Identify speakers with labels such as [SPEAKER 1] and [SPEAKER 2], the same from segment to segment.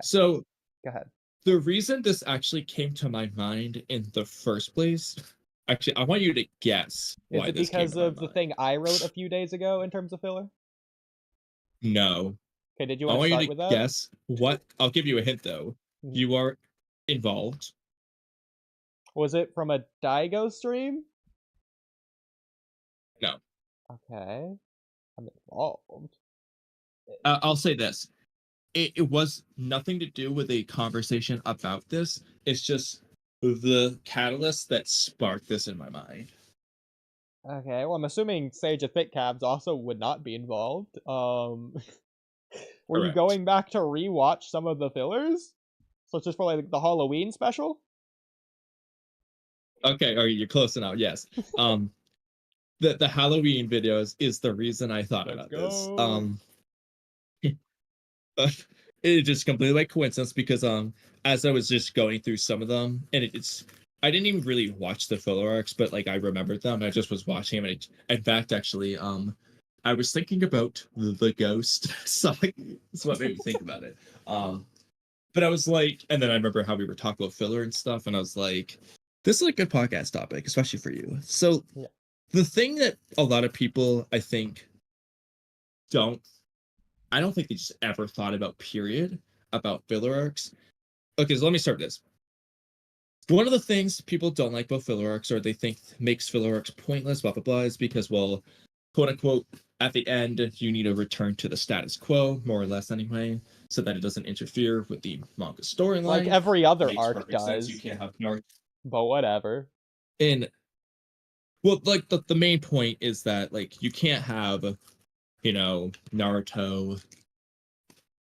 [SPEAKER 1] So
[SPEAKER 2] Go ahead.
[SPEAKER 1] the reason this actually came to my mind in the first place, actually, I want you to guess
[SPEAKER 2] Is
[SPEAKER 1] why
[SPEAKER 2] it
[SPEAKER 1] this came
[SPEAKER 2] because
[SPEAKER 1] to my
[SPEAKER 2] of the
[SPEAKER 1] mind.
[SPEAKER 2] thing I wrote a few days ago in terms of filler?
[SPEAKER 1] No,
[SPEAKER 2] Okay, did you
[SPEAKER 1] I
[SPEAKER 2] want to
[SPEAKER 1] want you
[SPEAKER 2] start
[SPEAKER 1] to
[SPEAKER 2] with that?
[SPEAKER 1] guess what. I'll give you a hint though.
[SPEAKER 2] Mhm.
[SPEAKER 1] You are involved.
[SPEAKER 2] Was it from a Daigo stream?
[SPEAKER 1] No,
[SPEAKER 2] Okay, I'm involved.
[SPEAKER 1] I'll say this. It was nothing to do with a conversation about this. It's just the catalyst that sparked this in my mind.
[SPEAKER 2] Okay, well, I'm assuming Sage of Thick Cabs also would not be involved. Were you
[SPEAKER 1] Correct.
[SPEAKER 2] going back to rewatch some of the fillers? So it's just for like the Halloween special?
[SPEAKER 1] Okay, or you're close enough. Yes. Um, the Halloween videos is the reason I thought
[SPEAKER 2] Let's
[SPEAKER 1] about this.
[SPEAKER 2] go.
[SPEAKER 1] It just completely by coincidence because as I was just going through some of them and it's I didn't even really watch the filler arcs, but like I remembered them. I just was watching them, and in fact, actually, I was thinking about the ghost song. That's what made me think about it. But I was like, and then I remember how we were talking about filler and stuff, and I was like, this is a good podcast topic, especially for you. So
[SPEAKER 2] Yeah.
[SPEAKER 1] the thing that a lot of people I think don't I don't think they just ever thought about period about filler arcs. Okay, so let me start this. One of the things people don't like about filler arcs or they think makes filler arcs pointless, blah blah blah, is because, well, quote unquote, at the end you need to return to the status quo, more or less anyway, so that it doesn't interfere with the manga
[SPEAKER 2] Like
[SPEAKER 1] storyline.
[SPEAKER 2] every other
[SPEAKER 1] Makes
[SPEAKER 2] arc
[SPEAKER 1] perfect sense. You
[SPEAKER 2] does,
[SPEAKER 1] can't have Naruto.
[SPEAKER 2] but whatever.
[SPEAKER 1] And well, like the main point is that like you can't have, Naruto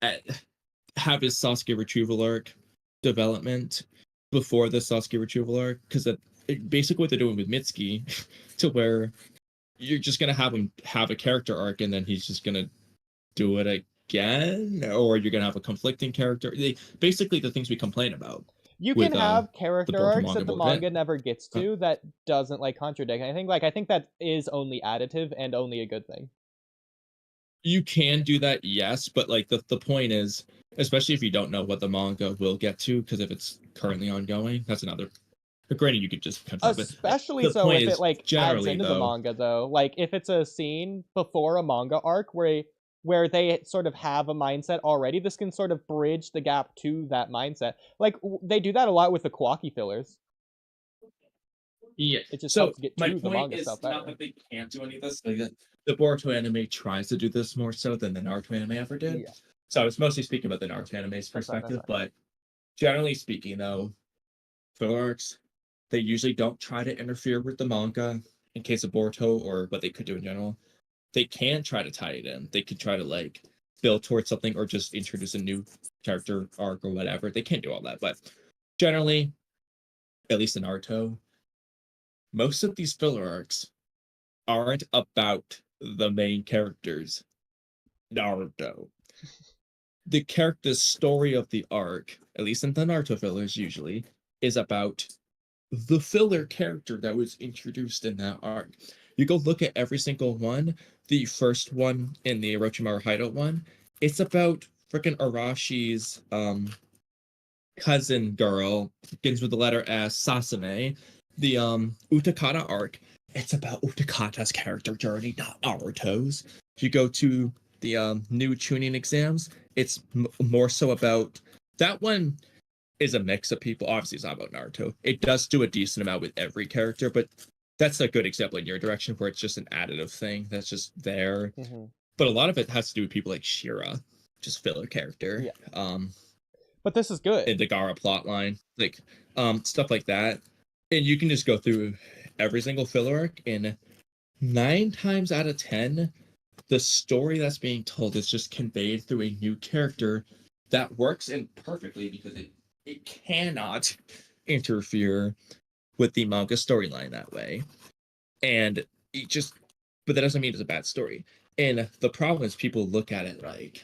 [SPEAKER 1] at, have his Sasuke retrieval arc development before the Sasuke retrieval arc, because basically what they're doing with Mitsuki to where you're just gonna have him have a character arc and then he's just gonna do it again, or you're gonna have a conflicting character. Basically the things we complain about
[SPEAKER 2] You can
[SPEAKER 1] with
[SPEAKER 2] have
[SPEAKER 1] the
[SPEAKER 2] character
[SPEAKER 1] Boruto
[SPEAKER 2] arcs
[SPEAKER 1] manga
[SPEAKER 2] that the
[SPEAKER 1] book then.
[SPEAKER 2] manga never gets to that doesn't like contradict. I think that is only additive and only a good thing.
[SPEAKER 1] You can do that, yes, but like the point is, especially if you don't know what the manga will get to, because if it's currently ongoing, that's another. But granted, you could just confirm, but
[SPEAKER 2] Especially
[SPEAKER 1] the
[SPEAKER 2] so
[SPEAKER 1] point
[SPEAKER 2] if it
[SPEAKER 1] is,
[SPEAKER 2] like adds
[SPEAKER 1] generally
[SPEAKER 2] into the
[SPEAKER 1] though,
[SPEAKER 2] manga though. Like if it's a scene before a manga arc where they sort of have a mindset already, this can sort of bridge the gap to that mindset. Like they do that a lot with the Kawaki fillers.
[SPEAKER 1] yeah.
[SPEAKER 2] It just
[SPEAKER 1] So
[SPEAKER 2] helps get
[SPEAKER 1] my
[SPEAKER 2] to the
[SPEAKER 1] point
[SPEAKER 2] manga
[SPEAKER 1] is
[SPEAKER 2] stuff
[SPEAKER 1] not
[SPEAKER 2] better.
[SPEAKER 1] that they can't do any of this. Like the Boruto anime tries to do this more so than the Naruto anime ever did.
[SPEAKER 2] Yeah,
[SPEAKER 1] So I was mostly speaking about the Naruto anime's
[SPEAKER 2] that's fine. That's
[SPEAKER 1] perspective,
[SPEAKER 2] fine.
[SPEAKER 1] but generally speaking, though, filler arcs they usually don't try to interfere with the manga in case of Boruto or what they could do in general. They can try to tie it in. They could try to like build towards something or just introduce a new character arc or whatever. They can't do all that, but generally, at least in Naruto, most of these filler arcs aren't about the main characters. Naruto. The story of the arc, at least in the Naruto fillers usually, is about the filler character that was introduced in that arc. You go look at every single one. The first one in the Orochimaru Hideout one, it's about freaking Arashi's cousin girl, begins with the letter S, Sasame. The Utakata arc, it's about Utakata's character journey, not Naruto's. If you go to the new tuning exams, it's more so about that one is a mix of people. Obviously, it's not about Naruto. It does do a decent amount with every character, but that's a good example in your direction where it's just an additive thing that's just there.
[SPEAKER 2] Mm-hmm.
[SPEAKER 1] But a lot of it has to do with people like Shira, just filler character.
[SPEAKER 2] Yeah, but this is good.
[SPEAKER 1] In the Gara plotline, like stuff like that. And you can just go through every single filler arc, and 9 times out of 10, the story that's being told is just conveyed through a new character that works in perfectly because it cannot interfere with the manga storyline that way. And it just but that doesn't mean it's a bad story. And the problem is people look at it like,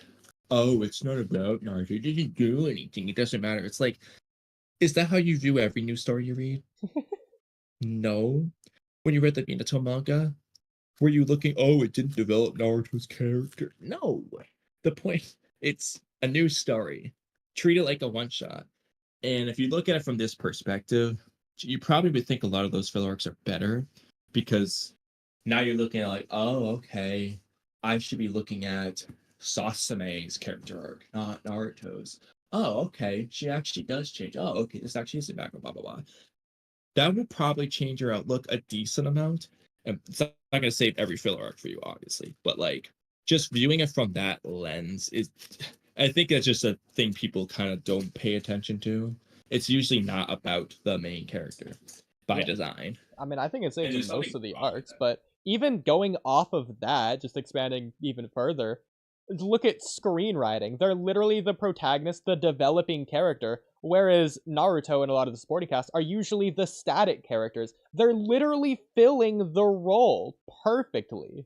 [SPEAKER 1] oh, it's not about Naruto. It didn't do anything. It doesn't matter. It's like, is that how you view every new story you read? No. When you read the Minato manga, were you looking, oh, it didn't develop Naruto's character? No. The point, it's a new story. treat it like a one shot. And if you look at it from this perspective, you probably would think a lot of those filler arcs are better because now you're looking at like, oh, okay, I should be looking at Sasume's character arc, not Naruto's. Oh, okay, she actually does change. Oh, okay, this actually is a background, blah, blah, blah. That would probably change your outlook a decent amount. And it's not going to save every filler arc for you, obviously, but like just viewing it from that lens is, I think that's just a thing people kind of don't pay attention to. It's usually not about the main character by design.
[SPEAKER 2] I mean, I think it saves
[SPEAKER 1] there's
[SPEAKER 2] most of
[SPEAKER 1] something
[SPEAKER 2] the
[SPEAKER 1] wrong with
[SPEAKER 2] arcs,
[SPEAKER 1] that.
[SPEAKER 2] but even going off of that, just expanding even further, look at screenwriting. They're literally the protagonist, the developing character, whereas Naruto and a lot of the supporting cast are usually the static characters. They're literally filling the role perfectly.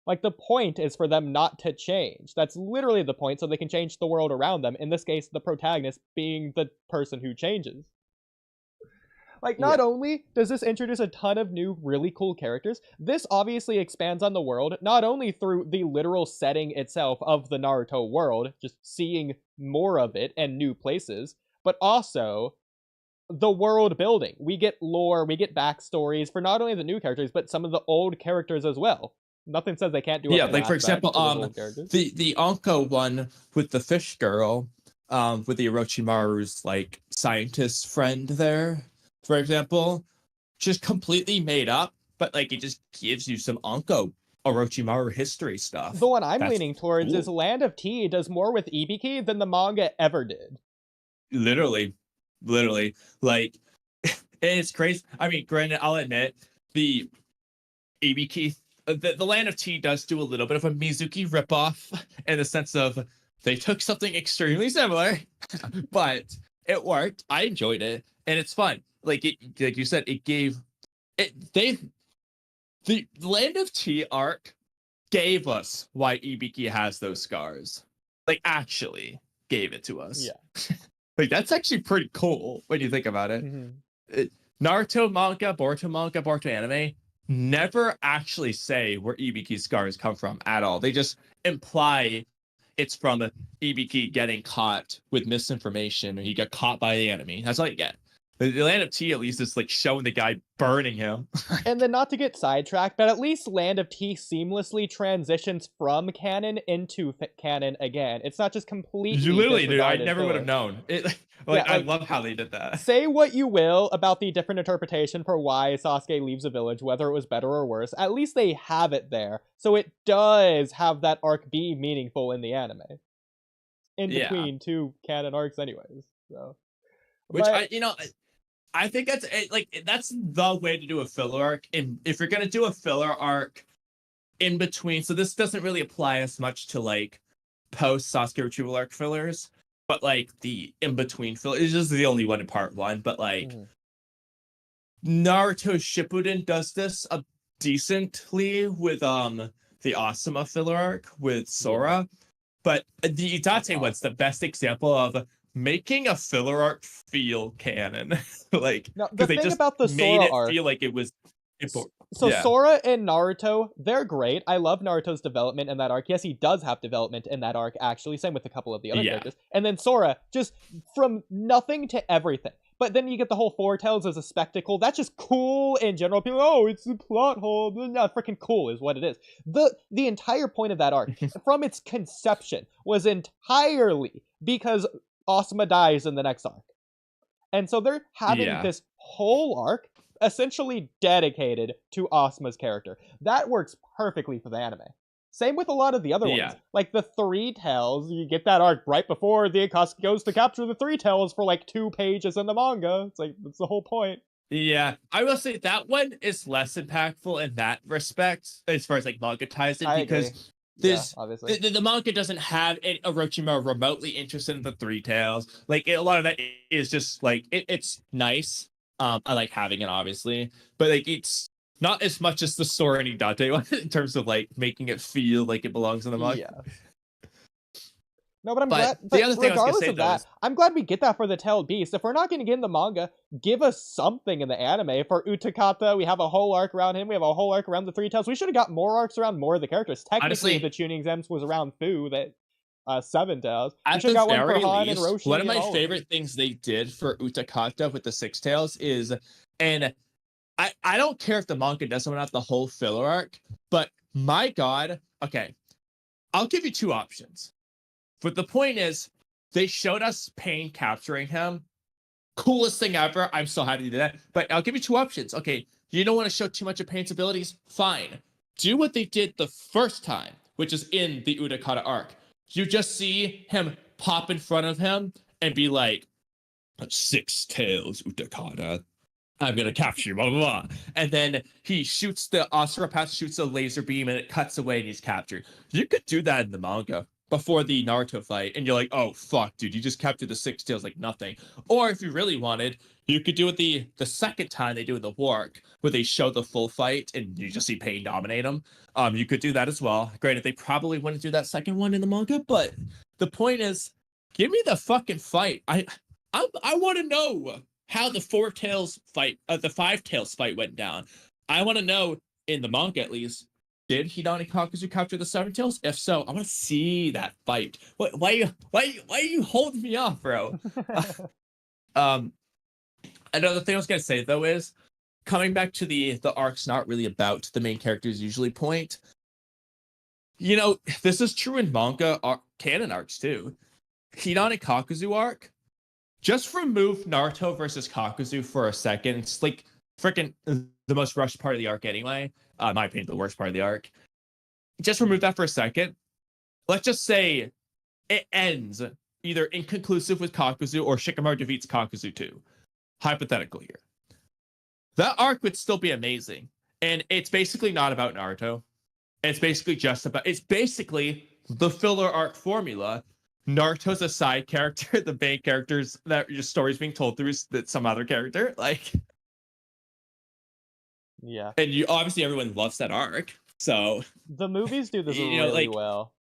[SPEAKER 2] Like, the point is for them not to change. That's literally the point, so they can change the world around them. In this case, the protagonist being the person who changes. Like, not only does this introduce a ton of new, really cool characters, this obviously expands on the world, not only through the literal setting itself of the Naruto world, just seeing more of it and new places, but also the world building. We get lore, we get backstories for not only the new characters, but some of the old characters as well. Nothing says they can't do a
[SPEAKER 1] Like for example,
[SPEAKER 2] to those old characters.
[SPEAKER 1] the Anko one with the fish girl, with the Orochimaru's like scientist friend there, for example, just completely made up, but like it just gives you some Anko Orochimaru history stuff.
[SPEAKER 2] The one I'm
[SPEAKER 1] That's
[SPEAKER 2] leaning towards
[SPEAKER 1] cool.
[SPEAKER 2] is Land of Tea does more with Ibiki than the manga ever did.
[SPEAKER 1] Literally, like it's crazy. I mean, granted, I'll admit the Ibiki, the Land of Tea does do a little bit of a Mizuki ripoff in the sense of they took something extremely similar, but it worked. I enjoyed it, and it's fun. Like you said, it gave it. The Land of Tea arc gave us why Ibiki has those scars. Like, actually gave it to us.
[SPEAKER 2] Yeah.
[SPEAKER 1] Like, that's actually pretty cool when you think about it. Naruto manga, Boruto anime never actually say where Ibiki's scars come from at all. They just imply it's from Ibiki getting caught with misinformation, or he got caught by the enemy. That's all you get. The Land of Tea at least is like showing the guy burning him.
[SPEAKER 2] And then, not to get sidetracked, but at least Land of Tea seamlessly transitions from canon into canon again. It's not just completely.
[SPEAKER 1] Literally, dude, I never would have known. I love how they did that.
[SPEAKER 2] Say what you will about the different interpretation for why Sasuke leaves a village, whether it was better or worse. At least they have it there, so it does have that arc be meaningful in the anime. In between two canon arcs, anyways. So,
[SPEAKER 1] which I think that's the way to do a filler arc. And if you're gonna do a filler arc in between, so this doesn't really apply as much to like post Sasuke retrieval arc fillers, but like the in between filler is just the only one in part one. But like Naruto Shippuden does this decently with the Asuma filler arc with Sora, but the Itachi one's the best example of making a filler arc feel canon. Like,
[SPEAKER 2] the thing
[SPEAKER 1] just
[SPEAKER 2] about the
[SPEAKER 1] made
[SPEAKER 2] Sora
[SPEAKER 1] it
[SPEAKER 2] arc,
[SPEAKER 1] feel like it was important.
[SPEAKER 2] So Sora and Naruto, they're great. I love Naruto's development in that arc. Yes, he does have development in that arc, actually. Same with a couple of the other characters. And then Sora, just from nothing to everything. But then you get the whole Four Tails as a spectacle. That's just cool in general. People, oh, it's a plot hole. No, freaking cool is what it is. The entire point of that arc, from its conception, was entirely because Asuma dies in the next arc. And so they're having this whole arc essentially dedicated to Asuma's character. That works perfectly for the anime. Same with a lot of the other ones. Like the Three Tails, you get that arc right before the Akatsuki goes to capture the Three Tails for like 2 pages in the manga. It's like, that's the whole point.
[SPEAKER 1] Yeah, I will say that one is less impactful in that respect, as far as like manga ties in, because the manga doesn't have Orochimaru remotely interested in the Three Tails. Like, a lot of that is just like it's nice. I like having it, obviously, but like it's not as much as the Sora and Idate one in terms of like making it feel like it belongs in the manga.
[SPEAKER 2] No, but I'm glad. But the other thing regardless of that, I'm glad we get that for the Tailed Beast. If we're not going to get in the manga, give us something in the anime. For Utakata, we have a whole arc around him. We have a whole arc around the Three Tails. We should have got more arcs around more of the characters. Technically, honestly, the tuning exams was around Fu. That Seven Tails. You
[SPEAKER 1] At
[SPEAKER 2] should
[SPEAKER 1] the
[SPEAKER 2] have got one for
[SPEAKER 1] very
[SPEAKER 2] Han and
[SPEAKER 1] least,
[SPEAKER 2] Roshi
[SPEAKER 1] one of
[SPEAKER 2] and
[SPEAKER 1] my
[SPEAKER 2] all of them.
[SPEAKER 1] favorite things they did for Utakata with the Six Tails is, and I don't care if the manga doesn't have the whole filler arc, but my god, okay, I'll give you two options. But the point is, they showed us Pain capturing him. Coolest thing ever. I'm so happy to do that. But I'll give you two options. Okay, you don't want to show too much of Pain's abilities? Fine. Do what they did the first time, which is in the Utakata arc. You just see him pop in front of him and be like, Six Tails, Utakata. I'm gonna capture you, blah blah blah. And then he shoots the Asura shoots a laser beam and it cuts away and he's captured. You could do that in the manga before the Naruto fight, and you're like, oh fuck, dude, you just captured the Six Tails like nothing. Or if you really wanted, you could do it the second time they do the war arc, where they show the full fight and you just see Pain dominate him. You could do that as well. Granted, they probably wouldn't do that second one in the manga, but the point is, give me the fucking fight. I want to know how the Four Tails fight, the Five Tails fight went down. I want to know, in the manga at least, did Hidani Kakuzu capture the Seven Tails? If so, I want to see that fight. Why are you holding me off, bro? Another thing I was gonna say though is, coming back to the arc's not really about the main characters usually point. You know, this is true in manga canon arcs too. Hidani Kakuzu arc, just remove Naruto versus Kakuzu for a second. It's like freaking the most rushed part of the arc anyway. In my opinion, the worst part of the arc. Just remove that for a second. Let's just say it ends either inconclusive with Kakuzu or Shikamaru defeats Kakuzu too. Hypothetical here. That arc would still be amazing. And it's basically not about Naruto. It's basically the filler arc formula. Naruto's a side character. The main characters that your story's being told through is that some other character. Like,
[SPEAKER 2] yeah.
[SPEAKER 1] And you obviously everyone loves that arc. So
[SPEAKER 2] the movies do this
[SPEAKER 1] you know,
[SPEAKER 2] really
[SPEAKER 1] like,
[SPEAKER 2] well.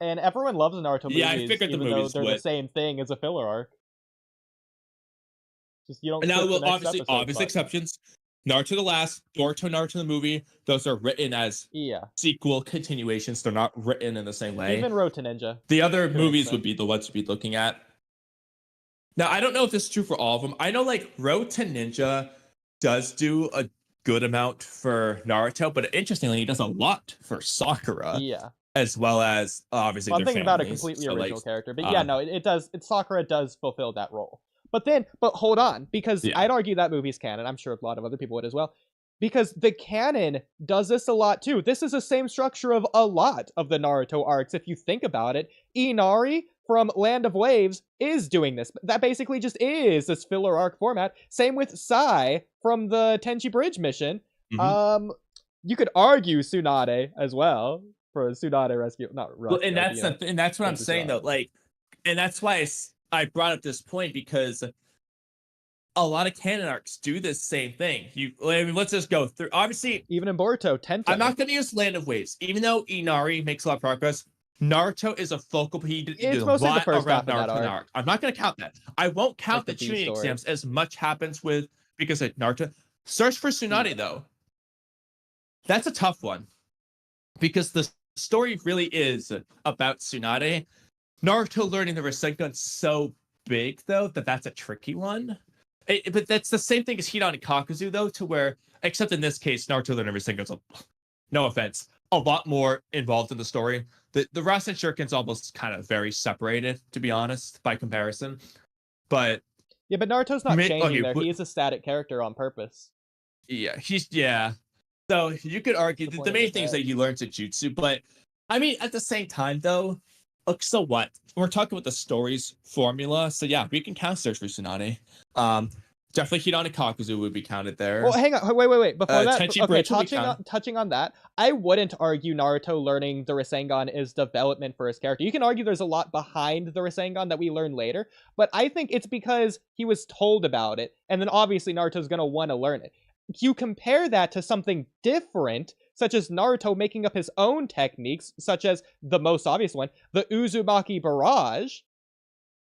[SPEAKER 2] And everyone loves Naruto movies,
[SPEAKER 1] I figured the
[SPEAKER 2] even
[SPEAKER 1] movies
[SPEAKER 2] though they're
[SPEAKER 1] would.
[SPEAKER 2] the same thing as a filler arc. Just you don't.
[SPEAKER 1] And now,
[SPEAKER 2] skip the
[SPEAKER 1] well,
[SPEAKER 2] next
[SPEAKER 1] obviously,
[SPEAKER 2] episode,
[SPEAKER 1] obvious exceptions. Naruto the Last, Boruto, Naruto the movie. Those are written as sequel continuations. They're not written in the same way.
[SPEAKER 2] Even Road to Ninja.
[SPEAKER 1] The other movies would be the ones you'd be looking at. Now, I don't know if this is true for all of them. I know, like, Road to Ninja does do a good amount for Naruto, but interestingly, he does a lot for Sakura.
[SPEAKER 2] Yeah.
[SPEAKER 1] As well as, obviously,
[SPEAKER 2] well, I'm thinking about a
[SPEAKER 1] families,
[SPEAKER 2] completely
[SPEAKER 1] so,
[SPEAKER 2] original
[SPEAKER 1] like,
[SPEAKER 2] character. But yeah, no, it does. Sakura does fulfill that role. But hold on, because I'd argue that movie's canon. I'm sure a lot of other people would as well. Because the canon does this a lot too. This is the same structure of a lot of the Naruto arcs, if you think about it. Inari from Land of Waves is doing this. That basically just is this filler arc format. Same with Sai from the Tenchi Bridge mission. Mm-hmm. You could argue Tsunade as well for Tsunade rescue. Not rescue.
[SPEAKER 1] Well, and that's what I'm saying though. Like, and that's why I brought up this point, because a lot of canon arcs do this same thing. Let's just go through. Obviously,
[SPEAKER 2] even in Boruto, Tento.
[SPEAKER 1] I'm not going to use Land of Waves, even though Inari makes a lot of progress. Naruto is a focal point. He did a lot around Naruto arc. I'm not going to count that. I won't count the tuning exams as much happens with, because of Naruto. Search for Tsunade though. That's a tough one, because the story really is about Tsunade. Naruto learning the Rasengan so big though that's a tricky one. But that's the same thing as Hidani Kakuzu though, to where, except in this case, Naruto learning Rasengan's, no offense, a lot more involved in the story. The Rasen Shuriken's almost kind of very separated, to be honest, by comparison. But
[SPEAKER 2] yeah, but Naruto's not changing there. He is a static character on purpose.
[SPEAKER 1] Yeah, So you could argue the main thing is that he learns a jutsu, but I mean, at the same time though, look, so what? We're talking about the story's formula, so yeah, we can count Search for Tsunade. Definitely Hidani Kakuzu would be counted there.
[SPEAKER 2] Well, hang on, wait. Before that,
[SPEAKER 1] okay,
[SPEAKER 2] touching on that, I wouldn't argue Naruto learning the Rasengan is development for his character. You can argue there's a lot behind the Rasengan that we learn later, but I think it's because he was told about it, and then obviously Naruto's gonna want to learn it. You compare that to something different, such as Naruto making up his own techniques, such as the most obvious one, the Uzumaki Barrage,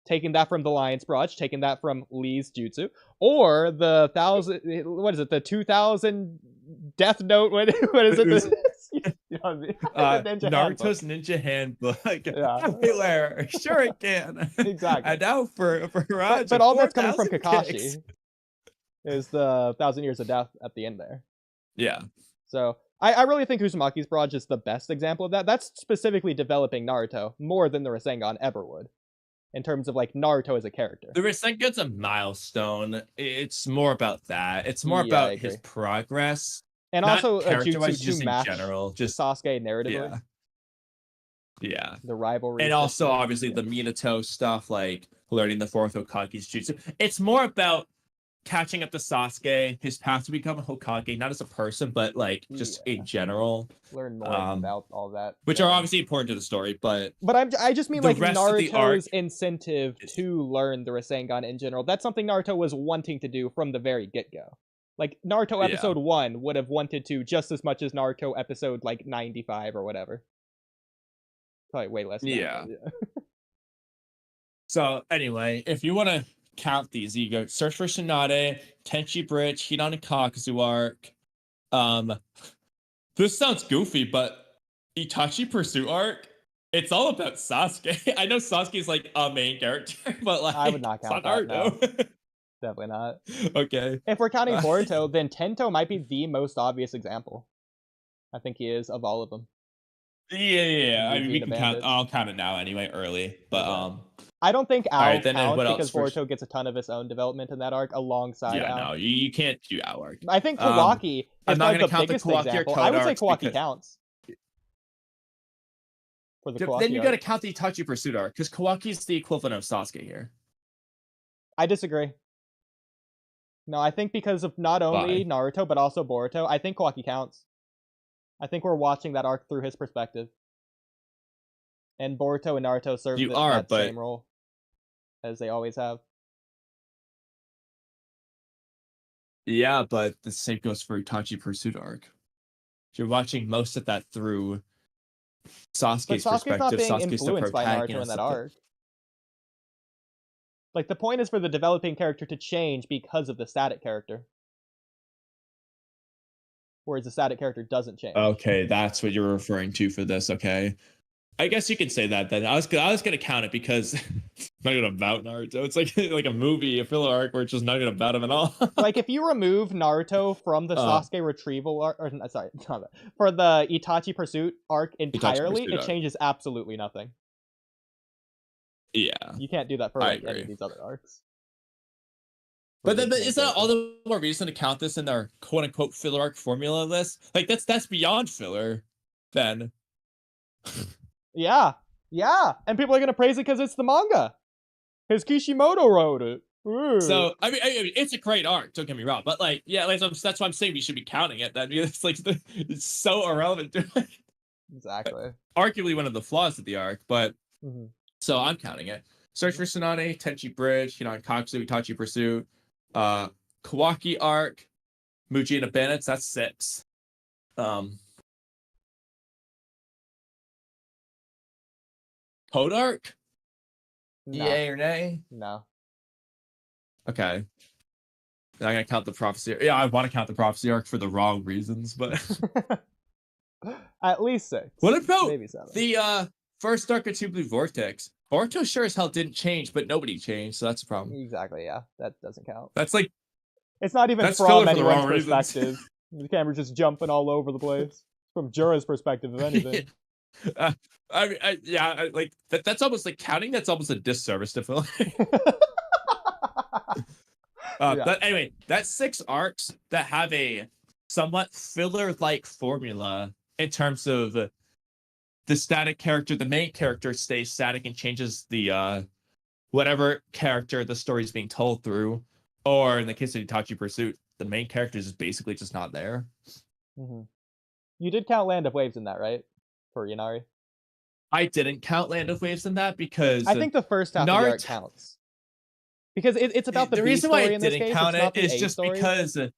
[SPEAKER 2] taking that from the Lion's Barrage, taking that from Lee's Jutsu, or the 2000 Death Note, what is it? The ninja handbook.
[SPEAKER 1] Naruto's Ninja Handbook.
[SPEAKER 2] Yeah.
[SPEAKER 1] Everywhere. Sure it can.
[SPEAKER 2] Exactly.
[SPEAKER 1] And now for
[SPEAKER 2] But all that's coming from
[SPEAKER 1] 4,000
[SPEAKER 2] Kakashi
[SPEAKER 1] kicks.
[SPEAKER 2] is the 1,000 Years of Death at the end there.
[SPEAKER 1] Yeah.
[SPEAKER 2] So I really think Uzumaki's barrage is the best example of that. That's specifically developing Naruto more than the Rasengan ever would, in terms of like Naruto as a character.
[SPEAKER 1] The Rasengan's a milestone. It's more about that. It's more
[SPEAKER 2] Yeah, I
[SPEAKER 1] about
[SPEAKER 2] agree.
[SPEAKER 1] his progress.
[SPEAKER 2] And
[SPEAKER 1] Not
[SPEAKER 2] also a
[SPEAKER 1] character-wise,
[SPEAKER 2] jutsu
[SPEAKER 1] just
[SPEAKER 2] to
[SPEAKER 1] in
[SPEAKER 2] match
[SPEAKER 1] general. Just
[SPEAKER 2] Sasuke narratively.
[SPEAKER 1] yeah. Yeah.
[SPEAKER 2] The rivalry.
[SPEAKER 1] And also obviously the Minato stuff, like learning the fourth Hokage's jutsu. It's more about catching up to Sasuke, his path to become a Hokage, not as a person, but like just in general.
[SPEAKER 2] Learn more about all that.
[SPEAKER 1] Which are obviously important to the story, but
[SPEAKER 2] I just mean
[SPEAKER 1] the
[SPEAKER 2] like
[SPEAKER 1] rest of the
[SPEAKER 2] Naruto's
[SPEAKER 1] arc
[SPEAKER 2] incentive to learn the Rasengan in general. That's something Naruto was wanting to do from the very get-go. Like Naruto episode 1 would have wanted to just as much as Naruto episode like 95 or whatever. Probably way less.
[SPEAKER 1] Yeah. So anyway, if you want to count these, you go search for Tsunade, Tenchi Bridge, Hinata Kakuzu arc. This sounds goofy, but Itachi Pursuit arc. It's all about Sasuke. I know Sasuke's like a main character, but like
[SPEAKER 2] I would not count that. No. Definitely not.
[SPEAKER 1] Okay.
[SPEAKER 2] If we're counting Boruto, then Tento might be the most obvious example. I think he is of all of them.
[SPEAKER 1] Yeah. I mean, we can count. I'll count it now anyway, early. But
[SPEAKER 2] I don't think Ao
[SPEAKER 1] then
[SPEAKER 2] counts because
[SPEAKER 1] Boruto
[SPEAKER 2] gets a ton of its own development in that arc alongside Ao.
[SPEAKER 1] No, you can't do Ao arc.
[SPEAKER 2] I think Kawaki is
[SPEAKER 1] not
[SPEAKER 2] like the biggest example. I would say Kawaki counts. For the Kawaki
[SPEAKER 1] then you
[SPEAKER 2] arc.
[SPEAKER 1] got to count the Itachi Pursuit arc because Kawaki's the equivalent of Sasuke here.
[SPEAKER 2] I disagree. No, I think because of not only Naruto but also Boruto, I think Kawaki counts. I think we're watching that arc through his perspective. And Boruto and Naruto serve that same role as they always have.
[SPEAKER 1] Yeah, but the same goes for Itachi Pursuit arc. You're watching most of that through Sasuke's perspective.
[SPEAKER 2] Not being influenced by Naruto in that arc. Like, the point is for the developing character to change because of the static character. Whereas the static character doesn't change.
[SPEAKER 1] Okay, that's what you're referring to for this, okay. I guess you can say that then. I was gonna count it because it's not even about Naruto. It's like a movie, a filler arc where it's just not even about him at all.
[SPEAKER 2] Like, if you remove Naruto from the Sasuke retrieval arc, or sorry, for the Itachi Pursuit arc entirely, it changes absolutely nothing.
[SPEAKER 1] Yeah.
[SPEAKER 2] You can't do that for like any of these other arcs.
[SPEAKER 1] But then is that all the more reason to count this in our quote unquote filler arc formula list? Like that's beyond filler, then.
[SPEAKER 2] Yeah. And people are gonna praise it because it's the manga. Because Kishimoto wrote it. Ooh.
[SPEAKER 1] So I mean, it's a great arc. Don't get me wrong, but like, yeah, like, that's why I'm saying we should be counting it. Then it's like it's so irrelevant to it.
[SPEAKER 2] Exactly.
[SPEAKER 1] Arguably one of the flaws of the arc, but so I'm counting it. Search for Tsunade, Tenchi Bridge, Kakuzu, Itachi Pursuit, Kawaki arc, Muji and the Bandits. That's 6. Code arc?
[SPEAKER 2] No.
[SPEAKER 1] Yay or nay?
[SPEAKER 2] No.
[SPEAKER 1] Okay. I'm gonna count the prophecy. Yeah, I want to count the prophecy arc for the wrong reasons, but
[SPEAKER 2] at least 6.
[SPEAKER 1] What about
[SPEAKER 2] maybe 7?
[SPEAKER 1] The first arc of Two Blue Vortex? Boruto sure as hell didn't change, but nobody changed, so that's a problem.
[SPEAKER 2] Exactly, yeah. That doesn't count.
[SPEAKER 1] That's like
[SPEAKER 2] it's not even from anyone's perspective. The camera's just jumping all over the place. From Jura's perspective, if anything.
[SPEAKER 1] Like that's almost like counting. That's almost a disservice to filler. But anyway, that's 6 arcs that have a somewhat filler-like formula in terms of the static character. The main character stays static and changes the whatever character the story is being told through. Or in the case of Itachi Pursuit, the main character is basically just not there.
[SPEAKER 2] You did count Land of Waves in that, right? For Yanari?
[SPEAKER 1] I didn't count Land of Waves in that because
[SPEAKER 2] I think the first half of the arc counts. Because it's about the
[SPEAKER 1] reason why I didn't count it
[SPEAKER 2] is
[SPEAKER 1] just because it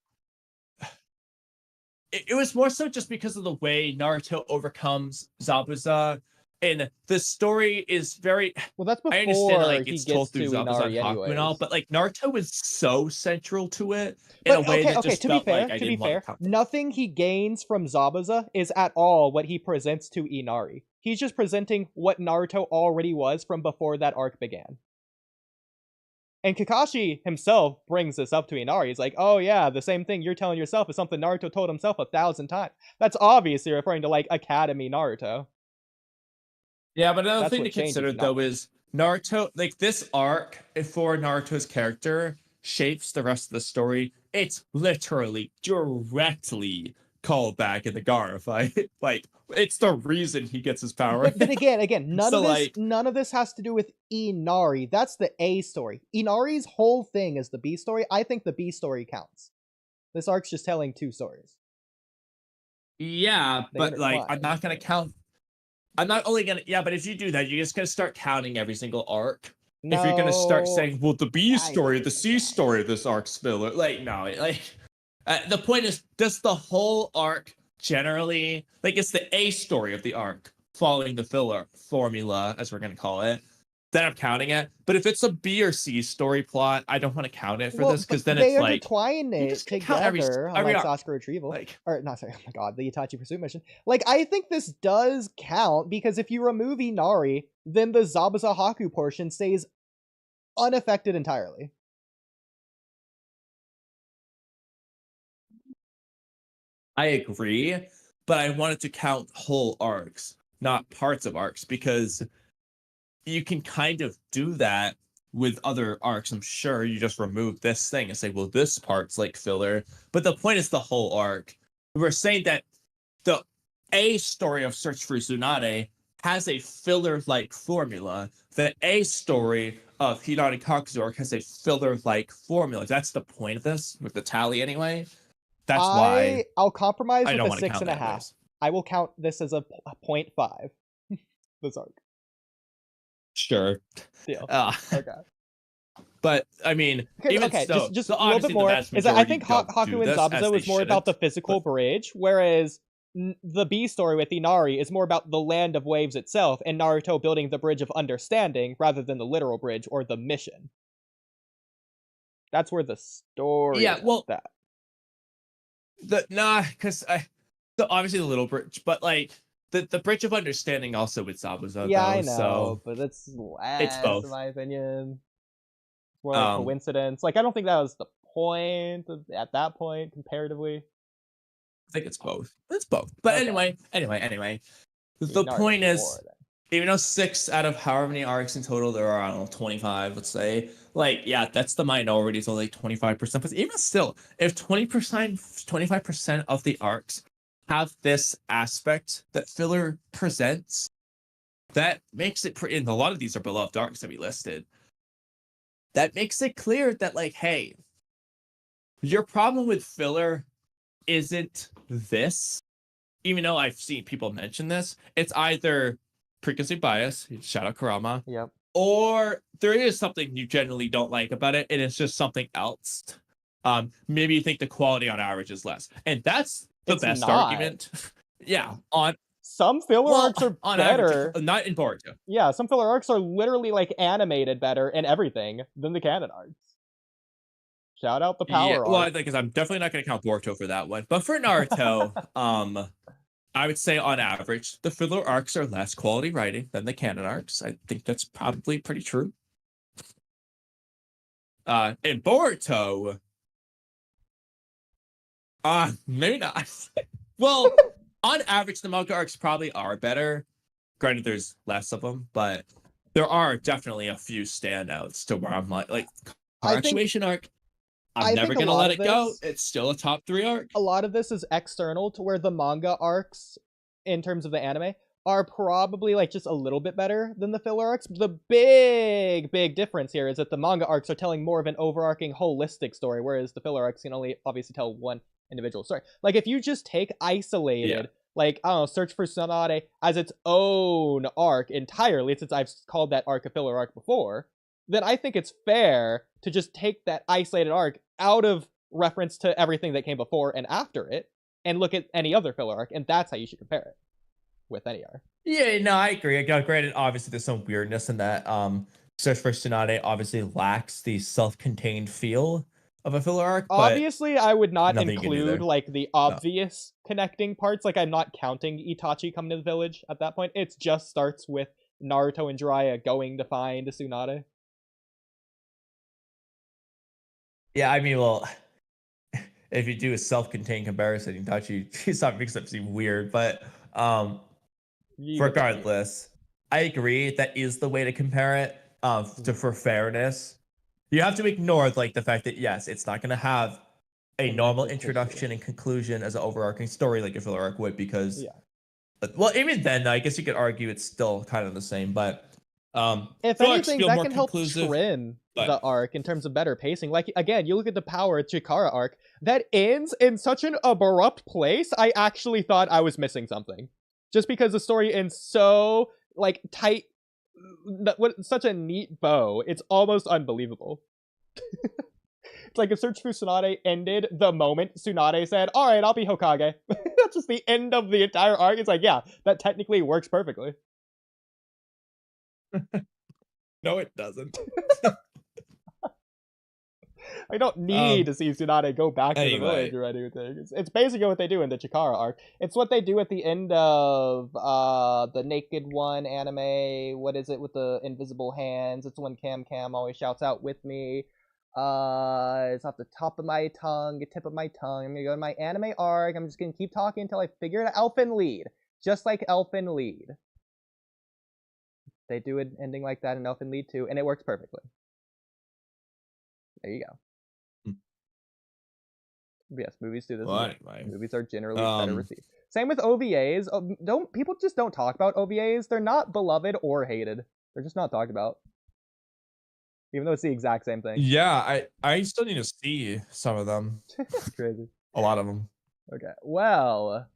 [SPEAKER 1] was more so just because of the way Naruto overcomes Zabuza And the story is very.
[SPEAKER 2] Well, that's
[SPEAKER 1] I understand that,
[SPEAKER 2] before
[SPEAKER 1] like,
[SPEAKER 2] he
[SPEAKER 1] it's told
[SPEAKER 2] gets
[SPEAKER 1] through
[SPEAKER 2] to
[SPEAKER 1] Zabuza and
[SPEAKER 2] Inari
[SPEAKER 1] Haku and all,
[SPEAKER 2] anyways.
[SPEAKER 1] but like Naruto is so central to it in a
[SPEAKER 2] But
[SPEAKER 1] way
[SPEAKER 2] okay,
[SPEAKER 1] that
[SPEAKER 2] okay,
[SPEAKER 1] just felt like I
[SPEAKER 2] to be
[SPEAKER 1] didn't want to
[SPEAKER 2] fair,
[SPEAKER 1] count it.
[SPEAKER 2] nothing he gains from Zabuza is at all what he presents to Inari. He's just presenting what Naruto already was from before that arc began. And Kakashi himself brings this up to Inari. He's like, oh yeah, the same thing you're telling yourself is something Naruto told himself 1,000 times. That's obviously referring to, like, Academy Naruto.
[SPEAKER 1] Yeah, but another
[SPEAKER 2] That's
[SPEAKER 1] thing
[SPEAKER 2] what
[SPEAKER 1] to
[SPEAKER 2] changes
[SPEAKER 1] consider though
[SPEAKER 2] Inari.
[SPEAKER 1] is Naruto, like this arc for Naruto's character shapes the rest of the story. It's literally directly called back in the Gaara fight. Like it's the reason he gets his power.
[SPEAKER 2] But again,
[SPEAKER 1] So like,
[SPEAKER 2] none of this has to do with Inari. That's the A story. Inari's whole thing is the B story. I think the B story counts. This arc's just telling two stories.
[SPEAKER 1] yeah,
[SPEAKER 2] They
[SPEAKER 1] but like
[SPEAKER 2] intertwine.
[SPEAKER 1] I'm not only gonna, yeah, but if you do that, you're just gonna start counting every single arc. If you're gonna start
[SPEAKER 2] No,
[SPEAKER 1] saying, well, the B
[SPEAKER 2] I
[SPEAKER 1] story, the C
[SPEAKER 2] disagree.
[SPEAKER 1] story of this arc's filler, like, no, like, the point is, does the whole arc generally, like, it's the A story of the arc following the filler formula, as we're gonna call it, then I'm counting it. But if it's a B or C story plot, I don't want to count it for
[SPEAKER 2] Well,
[SPEAKER 1] this
[SPEAKER 2] but
[SPEAKER 1] because then
[SPEAKER 2] they
[SPEAKER 1] it's like,
[SPEAKER 2] intertwine
[SPEAKER 1] you're
[SPEAKER 2] it
[SPEAKER 1] just gonna count
[SPEAKER 2] together,
[SPEAKER 1] every
[SPEAKER 2] like
[SPEAKER 1] arc.
[SPEAKER 2] Sasuke Retrieval.
[SPEAKER 1] Like,
[SPEAKER 2] Or, not sorry, oh my god, the Itachi Pursuit mission. Like, I think this does count, because if you remove Inari, then the Zabuza Haku portion stays unaffected entirely.
[SPEAKER 1] I agree, but I wanted to count whole arcs, not parts of arcs, because you can kind of do that with other arcs. I'm sure you just remove this thing and say, well, this part's like filler. But the point is the whole arc. We're saying that the A story of Search for Tsunade has a filler-like formula. The A story of Hinata Kakuzu arc has a filler-like formula. That's the point of this, with the tally anyway. That's why
[SPEAKER 2] I'll compromise
[SPEAKER 1] I
[SPEAKER 2] with
[SPEAKER 1] don't
[SPEAKER 2] a
[SPEAKER 1] want to
[SPEAKER 2] six
[SPEAKER 1] count
[SPEAKER 2] and a
[SPEAKER 1] that
[SPEAKER 2] half.
[SPEAKER 1] anyways.
[SPEAKER 2] I will count this as a 0.5. This arc.
[SPEAKER 1] Sure.
[SPEAKER 2] Deal.
[SPEAKER 1] Uh,
[SPEAKER 2] Okay.
[SPEAKER 1] but I mean, even
[SPEAKER 2] Okay,
[SPEAKER 1] so,
[SPEAKER 2] just
[SPEAKER 1] so
[SPEAKER 2] a little bit
[SPEAKER 1] obviously the
[SPEAKER 2] more.
[SPEAKER 1] vast
[SPEAKER 2] Is that I
[SPEAKER 1] majority
[SPEAKER 2] think
[SPEAKER 1] don't do
[SPEAKER 2] Haku and
[SPEAKER 1] this, as
[SPEAKER 2] Zabuza
[SPEAKER 1] they
[SPEAKER 2] was more about the
[SPEAKER 1] shouldn't.
[SPEAKER 2] physical
[SPEAKER 1] But
[SPEAKER 2] bridge, whereas the B story with Inari is more about the land of waves itself, and Naruto building the bridge of understanding rather than the literal bridge or the mission. That's where the story
[SPEAKER 1] yeah,
[SPEAKER 2] is
[SPEAKER 1] well,
[SPEAKER 2] at.
[SPEAKER 1] because I so obviously the little bridge, but like the bridge of understanding also with Zabuza
[SPEAKER 2] Yeah, I
[SPEAKER 1] though,
[SPEAKER 2] know,
[SPEAKER 1] so
[SPEAKER 2] but it's
[SPEAKER 1] it's
[SPEAKER 2] less, in
[SPEAKER 1] both.
[SPEAKER 2] my opinion. It's more like
[SPEAKER 1] Um,
[SPEAKER 2] coincidence. Like, I don't think that was the point at that point, comparatively.
[SPEAKER 1] I think it's both. It's both. But
[SPEAKER 2] Okay.
[SPEAKER 1] anyway, the
[SPEAKER 2] Inari was
[SPEAKER 1] point is,
[SPEAKER 2] more then.
[SPEAKER 1] even though 6 out of however many arcs in total there are, I don't know, 25, let's say, like, yeah, that's the minority, so like 25%. But even still, if 20%, 25% of the arcs have this aspect that filler presents, that makes it pretty, and a lot of these are beloved arcs that we listed, that makes it clear that, like, hey, your problem with filler isn't this. Even though I've seen people mention this, it's either preconceived bias, shout out Karama,
[SPEAKER 2] Yep.
[SPEAKER 1] or there is something you generally don't like about it, and it's just something else. Maybe you think the quality on average is less, and that's the
[SPEAKER 2] It's
[SPEAKER 1] best
[SPEAKER 2] not.
[SPEAKER 1] argument. Yeah, on
[SPEAKER 2] Some filler
[SPEAKER 1] well,
[SPEAKER 2] arcs are
[SPEAKER 1] on
[SPEAKER 2] better.
[SPEAKER 1] average, not in Boruto.
[SPEAKER 2] Yeah, some filler arcs are literally, like, animated better and everything than the canon arcs. Shout out the
[SPEAKER 1] Yeah,
[SPEAKER 2] power
[SPEAKER 1] well, I
[SPEAKER 2] arc.
[SPEAKER 1] think because I'm definitely not going to count Boruto for that one, but for Naruto, I would say on average, the filler arcs are less quality writing than the canon arcs. I think that's probably pretty true. In Boruto, maybe not. Well, on average, the manga arcs probably are better. Granted, there's less of them, but there are definitely a few standouts to where I'm like
[SPEAKER 2] I
[SPEAKER 1] car
[SPEAKER 2] think
[SPEAKER 1] actuation arc. I'm
[SPEAKER 2] I
[SPEAKER 1] never
[SPEAKER 2] think a
[SPEAKER 1] gonna
[SPEAKER 2] lot
[SPEAKER 1] let
[SPEAKER 2] of
[SPEAKER 1] it go.
[SPEAKER 2] this
[SPEAKER 1] It's still a top 3 arc.
[SPEAKER 2] a lot of this is external to where the manga arcs, in terms of the anime, are probably, like, just a little bit better than the filler arcs. The big difference here is that the manga arcs are telling more of an overarching holistic story, whereas the filler arcs can only obviously tell one individual story. Like, if you just take isolated, like, I don't know, Search for Tsunade as its own arc entirely, since I've called that arc a filler arc before, then I think it's fair to just take that isolated arc out of reference to everything that came before and after it, and look at any other filler arc, and that's how you should compare it with any arc.
[SPEAKER 3] Yeah, no, I agree. Granted, obviously, there's some weirdness in that. Search for Tsunade obviously lacks the self-contained feel of a filler arc, but
[SPEAKER 2] Obviously, I would not
[SPEAKER 3] nothing you can do
[SPEAKER 2] include
[SPEAKER 3] there.
[SPEAKER 2] like the
[SPEAKER 3] No.
[SPEAKER 2] obvious connecting parts. Like I'm not counting Itachi coming to the village at that point. It just starts with Naruto and Jiraiya going to find Tsunade.
[SPEAKER 3] Yeah, I mean, well, if you do a self-contained comparison, Itachi, he's not makes up seem weird, but um,
[SPEAKER 2] You get the point.
[SPEAKER 3] regardless, I agree that is the way to compare it. To
[SPEAKER 2] Mhm.
[SPEAKER 3] for fairness, you have to ignore like the fact that yes, it's not going to have a normal
[SPEAKER 2] Connective tissue.
[SPEAKER 3] introduction and conclusion as an overarching story like a filler arc would, because
[SPEAKER 2] Yeah.
[SPEAKER 3] well, even then, I guess you could argue it's still kind of the same, but
[SPEAKER 2] If
[SPEAKER 3] filler arcs
[SPEAKER 2] anything,
[SPEAKER 3] feel
[SPEAKER 2] that
[SPEAKER 3] more
[SPEAKER 2] can help
[SPEAKER 3] conclusive.
[SPEAKER 2] trim
[SPEAKER 3] But
[SPEAKER 2] the arc in terms of better pacing. Like again, you look at the Power Chikara arc that ends in such an abrupt place. I actually thought I was missing something, just because the story ends so like tight, what such a neat bow. It's almost unbelievable. It's like if Search for Tsunade ended the moment Tsunade said, "All right, I'll be Hokage." That's just the end of the entire arc. It's like, yeah, that technically works perfectly.
[SPEAKER 3] no, it doesn't.
[SPEAKER 2] I don't need
[SPEAKER 3] um,
[SPEAKER 2] to see Tsunade go back to the village
[SPEAKER 3] anyway,
[SPEAKER 2] or anything. It's basically what they do in the Chikara arc. It's what they do at the end of the Naked One anime. What is it with the invisible hands? It's when Cam Cam always shouts out with me. It's off the top of my tongue, the tip of my tongue. I'm gonna go to my anime arc. I'm just gonna keep talking until I figure it out. Elfin Lead, just like Elfin Lead. They do an ending like that in Elfin Lead too, and it works perfectly. There you go. Yes, movies do this as
[SPEAKER 3] well,
[SPEAKER 2] well.
[SPEAKER 3] anyway,
[SPEAKER 2] Movies are generally better
[SPEAKER 3] um,
[SPEAKER 2] received. Same with OVAs. Don't people just don't talk about OVAs? They're not beloved or hated. They're just not talked about, even though it's the exact same thing.
[SPEAKER 3] yeah, I still need to see some of them,
[SPEAKER 2] It's crazy.
[SPEAKER 3] a lot of them.
[SPEAKER 2] Okay, well,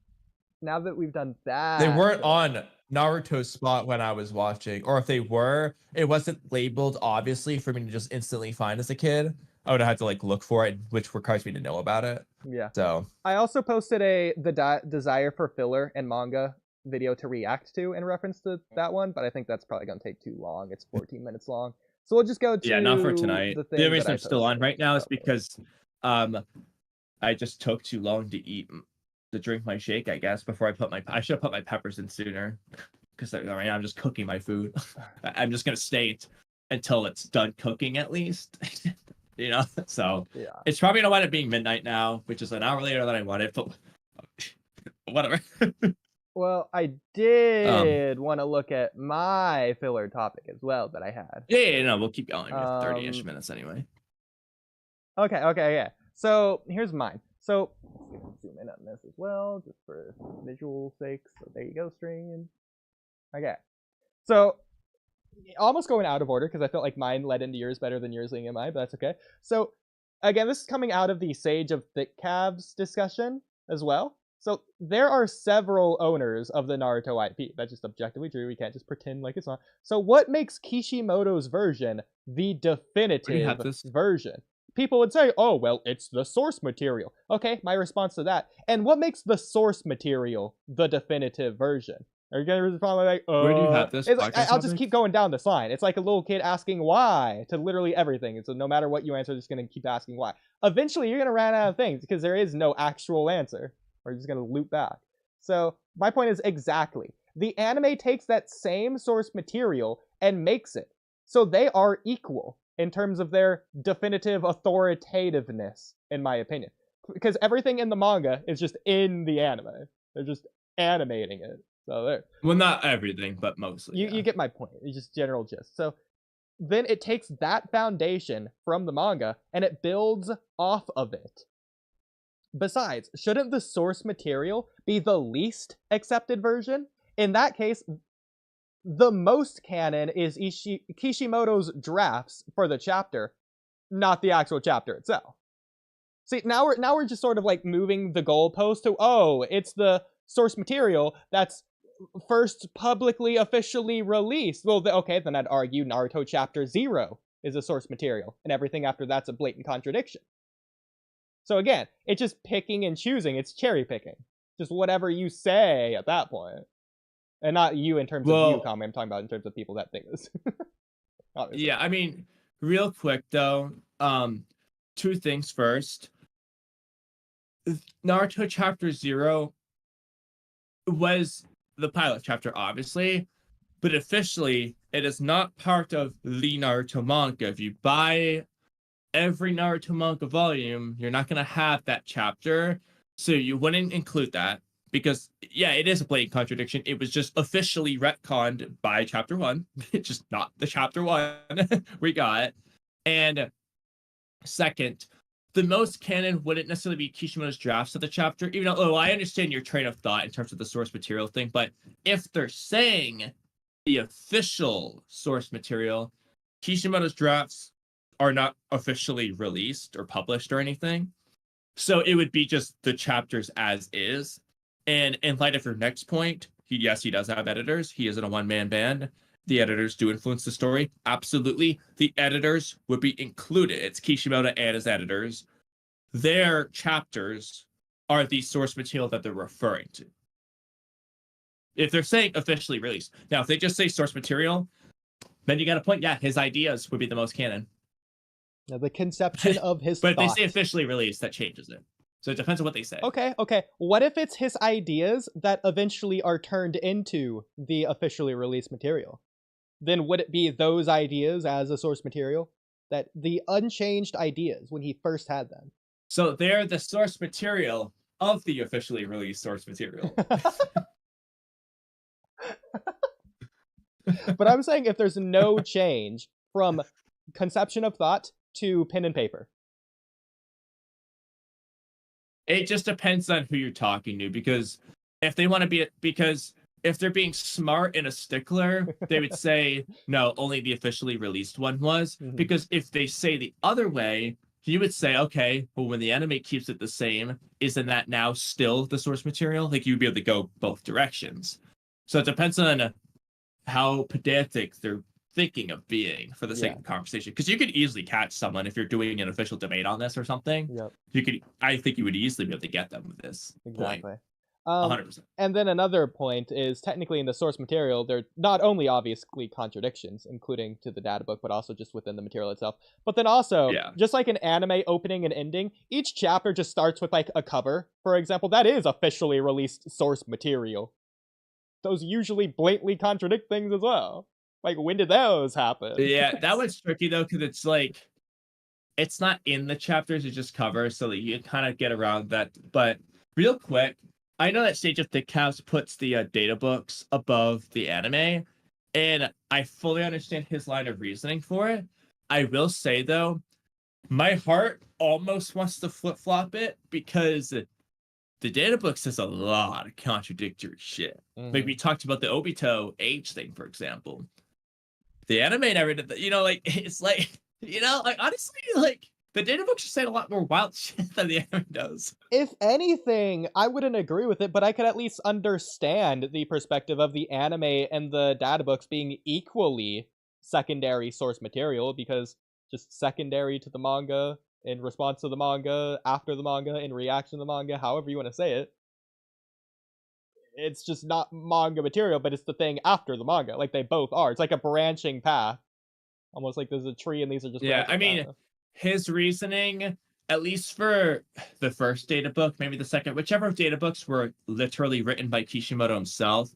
[SPEAKER 2] now that we've done
[SPEAKER 3] They
[SPEAKER 2] that,
[SPEAKER 3] weren't on Naruto's spot when I was watching, or if they were, it wasn't labeled obviously for me to just instantly find as a kid. I would have had to like look for it, which requires me to know about it.
[SPEAKER 2] yeah.
[SPEAKER 3] So
[SPEAKER 2] I also posted the desire for filler and manga video to react to in reference to that one, but I think that's probably gonna take too long. It's 14 minutes long, so we'll just go
[SPEAKER 1] Yeah, not for
[SPEAKER 2] to
[SPEAKER 1] tonight.
[SPEAKER 2] the
[SPEAKER 1] The only
[SPEAKER 2] thing that
[SPEAKER 1] reason
[SPEAKER 2] I
[SPEAKER 1] I'm still
[SPEAKER 2] posted
[SPEAKER 1] on right now is
[SPEAKER 2] about filler.
[SPEAKER 1] because um I just took too long to eat to drink my shake, I guess, before I should have put my peppers in sooner. Because right now I'm just cooking my food. I'm just gonna stay until it's done cooking at least. you know? So
[SPEAKER 2] Yeah.
[SPEAKER 1] it's probably gonna wind up being midnight now, which is an hour later than I wanted, but whatever.
[SPEAKER 2] Well, I
[SPEAKER 3] um
[SPEAKER 2] did want to look at my filler topic as well that I had.
[SPEAKER 1] yeah, no, we'll keep going. We have 30-ish
[SPEAKER 2] Um,
[SPEAKER 1] minutes anyway.
[SPEAKER 2] okay, yeah. So here's mine. So let's zoom in on this as well, just for visual sake. So there you go, stream. Okay. So almost going out of order because I felt like mine led into yours better than yours leading in mine, but that's okay. So again, this is coming out of the Sage of Thick Calves discussion as well. So there are several owners of the Naruto IP. That's just objectively true. We can't just pretend like it's not. So what makes Kishimoto's version the
[SPEAKER 1] Where do you have
[SPEAKER 2] definitive
[SPEAKER 1] this?
[SPEAKER 2] version? People would say, oh, well, it's the source material. Okay, my response to that. And what makes the source material the definitive version? Are you gonna respond like,
[SPEAKER 1] Where do you have this
[SPEAKER 2] It's like
[SPEAKER 1] podcast
[SPEAKER 2] I'll just
[SPEAKER 1] topic?
[SPEAKER 2] keep going down this line. It's like a little kid asking why to literally everything. And so no matter what you answer, just gonna keep asking why. Eventually, you're gonna run out of things because there is no actual answer. Or you're just gonna loop back. So my point is exactly. The anime takes that same source material and makes it so they are equal in terms of their definitive authoritativeness, in my opinion. Because everything in the manga is just in the anime. They're just animating it. So there.
[SPEAKER 1] Well, not everything, but mostly.
[SPEAKER 2] You get my point. It's just general gist. So then it takes that foundation from the manga and it builds off of it. Besides, shouldn't the source material be the least accepted version? In that case, the most canon is Kishimoto's drafts for the chapter, not the actual chapter itself. See, now we're just sort of like moving the goalpost to, oh, it's the source material that's first publicly officially released. Well, okay, then I'd argue Naruto Chapter 0 is a source material, and everything after that's a blatant contradiction. So again, it's just picking and choosing. It's cherry picking. Just whatever you say at that point. And not you in terms of you, Kamui. I'm talking about in terms of people that think this. Obviously.
[SPEAKER 3] Yeah, I mean, real quick though, two things first. Naruto Chapter 0 was the pilot chapter, obviously, but officially it is not part of the Naruto manga. If you buy every Naruto manga volume, you're not going to have that chapter, so you wouldn't include that because, yeah, it is a blatant contradiction. It was just officially retconned by Chapter 1. It's just not the Chapter 1 we got. And second, the most canon wouldn't necessarily be Kishimoto's drafts of the chapter, even though I understand your train of thought in terms of the source material thing, but if they're saying the official source material, Kishimoto's drafts are not officially released or published or anything. So it would be just the chapters as is. And in light of your next point, yes, he does have editors. He isn't a one-man band. The editors do influence the story. Absolutely. The editors would be included. It's Kishimoto and his editors. Their chapters are the source material that they're referring to. If they're saying officially released. Now, if they just say source material, then you got a point. Yeah, his ideas would be the most canon.
[SPEAKER 2] Now, the conception of his
[SPEAKER 3] But if
[SPEAKER 2] thought.
[SPEAKER 3] they say officially released, that changes it. So it depends on what they say.
[SPEAKER 2] Okay. What if it's his ideas that eventually are turned into the officially released material? Then would it be those ideas as a source material? That the unchanged ideas when he first had them?
[SPEAKER 3] So they're the source material of the officially released source material.
[SPEAKER 2] But I'm saying if there's no change from conception of thought to pen and paper.
[SPEAKER 3] It just depends on who you're talking to, because if they want to be, because if they're being smart and a stickler, they would say, no, only the officially released one was.
[SPEAKER 2] Mhm.
[SPEAKER 3] Because if they say the other way, you would say, okay, well, when the anime keeps it the same, isn't that now still the source material? Like, you'd be able to go both directions. So it depends on how pedantic they're thinking of being for the sake of conversation. Because you could easily catch someone if you're doing an official debate on this or something.
[SPEAKER 2] Yep.
[SPEAKER 3] You could, I think you would easily be able to get them with this
[SPEAKER 2] Exactly.
[SPEAKER 3] point.
[SPEAKER 2] 100%. And then another point is technically in the source material, there are not only obviously contradictions, including to the data book, but also just within the material itself. But then also, just like an anime opening and ending, each chapter just starts with like a cover, for example. That is officially released source material. Those usually blatantly contradict things as well. Like, when did those happen?
[SPEAKER 3] Yeah, that one's tricky though, because it's like, it's not in the chapters, it's just covers, so that you kind of get around that. But real quick, I know that Sage of Thick Calves puts the data books above the anime, and I fully understand his line of reasoning for it. I will say though, my heart almost wants to flip-flop it, because the data book says a lot of contradictory shit. Like we talked about the Obito age thing, for example. The anime never did that. You know, like, it's like, you know, like, honestly, like, the data books are saying a lot more wild shit than the anime does.
[SPEAKER 2] If anything, I wouldn't agree with it, but I could at least understand the perspective of the anime and the data books being equally secondary source material, because just secondary to the manga, in response to the manga, after the manga, in reaction to the manga, however you want to say it. It's just not manga material, but it's the thing after the manga. Like, they both are. It's like a branching path. Almost like there's a tree and these are just
[SPEAKER 3] I mean,
[SPEAKER 2] paths. His
[SPEAKER 3] reasoning, at least for the first data book, maybe the second, whichever data books were literally written by Kishimoto himself,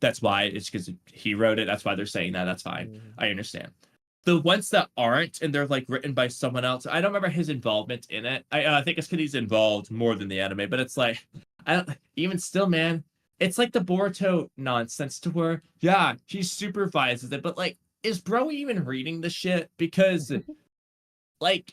[SPEAKER 3] that's why, it's because he wrote it, that's why they're saying that, that's fine. I understand. The ones that aren't, and they're like written by someone else, I don't remember his involvement in it. I think it's because he's involved more than the anime, but it's like, even still, man, it's like the Boruto nonsense to where, yeah, he supervises it, but like, is bro even reading the shit? Because, like,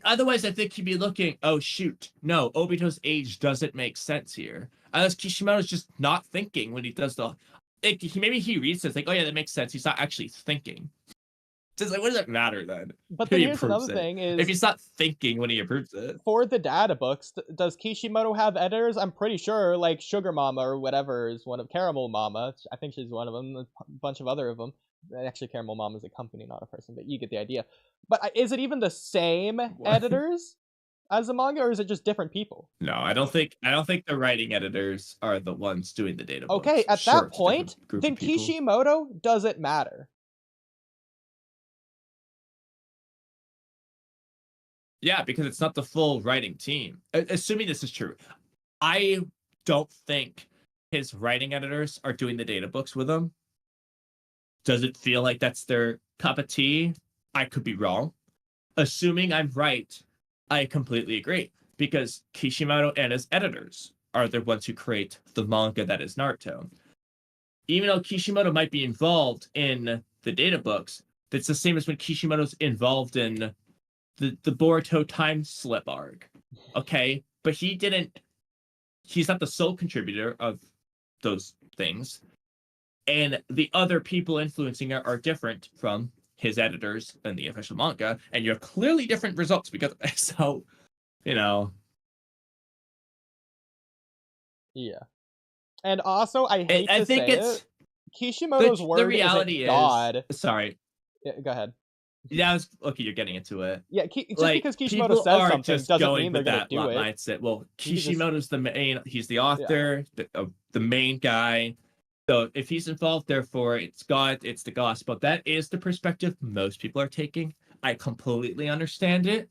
[SPEAKER 3] otherwise I think he'd be looking, oh shoot, no, Obito's age doesn't make sense here. Unless Kishimoto's just not thinking when he does the, like, maybe he reads it, like, oh yeah, that makes sense. He's not actually thinking. Just like, what does that matter then?
[SPEAKER 2] But then here's another thing is,
[SPEAKER 3] if he's not thinking when he approves it.
[SPEAKER 2] For the data books, does Kishimoto have editors? I'm pretty sure, like, Sugar Mama or whatever is one of, Caramel Mama, I think she's one of them, a bunch of other of them. Actually, Caramel Mama is a company, not a person, but you get the idea. But is it even the same editors? as a manga, or is it just different people?
[SPEAKER 3] No, I don't think the writing editors are the ones doing the data books.
[SPEAKER 2] Okay, at
[SPEAKER 3] Sure,
[SPEAKER 2] that
[SPEAKER 3] it's a different
[SPEAKER 2] point,
[SPEAKER 3] group
[SPEAKER 2] then
[SPEAKER 3] of people.
[SPEAKER 2] Kishimoto doesn't matter.
[SPEAKER 3] Yeah, because it's not the full writing team. Assuming this is true, I don't think his writing editors are doing the data books with him. Does it feel like that's their cup of tea? I could be wrong. Assuming I'm right, I completely agree because Kishimoto and his editors are the ones who create the manga that is Naruto. Even though Kishimoto might be involved in the data books, that's the same as when Kishimoto's involved in the Boruto time slip arc. Okay, but he's not the sole contributor of those things. And the other people influencing it are different from his editors and the official manga, and you have clearly different results because of it. So, you know.
[SPEAKER 2] Yeah. And also, I hate
[SPEAKER 3] I
[SPEAKER 2] to
[SPEAKER 3] think
[SPEAKER 2] say
[SPEAKER 3] it's
[SPEAKER 2] it, Kishimoto's word
[SPEAKER 3] the reality
[SPEAKER 2] isn't God.
[SPEAKER 3] sorry.
[SPEAKER 2] Yeah, go ahead.
[SPEAKER 3] Yeah, okay, you're getting into it.
[SPEAKER 2] Yeah, just
[SPEAKER 3] Like,
[SPEAKER 2] because Kishimoto
[SPEAKER 3] people
[SPEAKER 2] says
[SPEAKER 3] are
[SPEAKER 2] something
[SPEAKER 3] just
[SPEAKER 2] doesn't
[SPEAKER 3] going
[SPEAKER 2] mean they're
[SPEAKER 3] with
[SPEAKER 2] gonna
[SPEAKER 3] that
[SPEAKER 2] do it.
[SPEAKER 3] mindset. Well,
[SPEAKER 2] You could just-
[SPEAKER 3] Kishimoto's the main, he's the author, the main guy. So if he's involved, therefore it's God, it's the gospel. That is the perspective most people are taking. I completely understand it.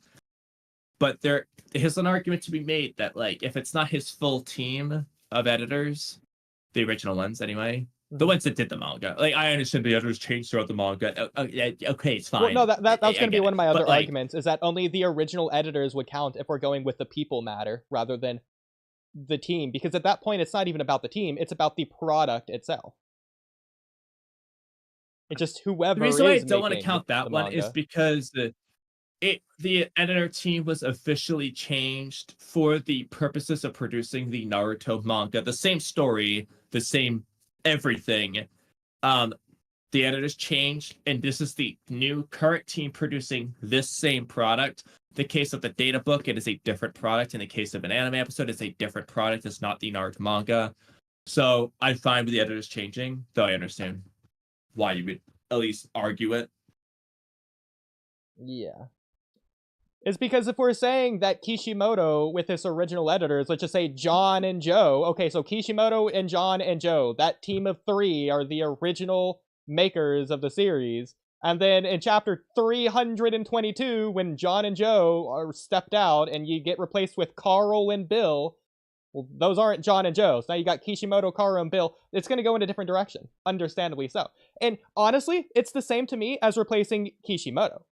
[SPEAKER 3] But there is an argument to be made that, like, if it's not his full team of editors, the original ones anyway, the ones that did the manga, like, I understand the editors changed throughout the manga. Okay, it's fine.
[SPEAKER 2] Well, no, that was
[SPEAKER 3] I
[SPEAKER 2] going to be
[SPEAKER 3] get
[SPEAKER 2] one of
[SPEAKER 3] it.
[SPEAKER 2] my other
[SPEAKER 3] But, like,
[SPEAKER 2] arguments, is that only the original editors would count if we're going with the people matter rather than the team, because at that point it's not even about the team, it's about the product itself. It's just whoever
[SPEAKER 3] the reason why I
[SPEAKER 2] is
[SPEAKER 3] don't want to
[SPEAKER 2] making
[SPEAKER 3] count that
[SPEAKER 2] the
[SPEAKER 3] one is
[SPEAKER 2] manga.
[SPEAKER 3] because the editor team was officially changed for the purposes of producing the Naruto manga. The same story, the same everything. The editors changed, and this is the new current team producing this same product. The case of the data book, it is a different product. In the case of an anime episode, it's a different product. It's not the Naruto manga. So I'm fine with the editors changing, though I understand why you would at least argue it.
[SPEAKER 2] Yeah. It's because if we're saying that Kishimoto, with his original editors, let's just say John and Joe. Okay, so Kishimoto and John and Joe, that team of three are the original makers of the series. And then in chapter 322, when John and Joe are stepped out and you get replaced with Carl and Bill, well, those aren't John and Joe. So now you got Kishimoto, Carl, and Bill. It's going to go in a different direction, understandably so. And honestly, it's the same to me as replacing Kishimoto.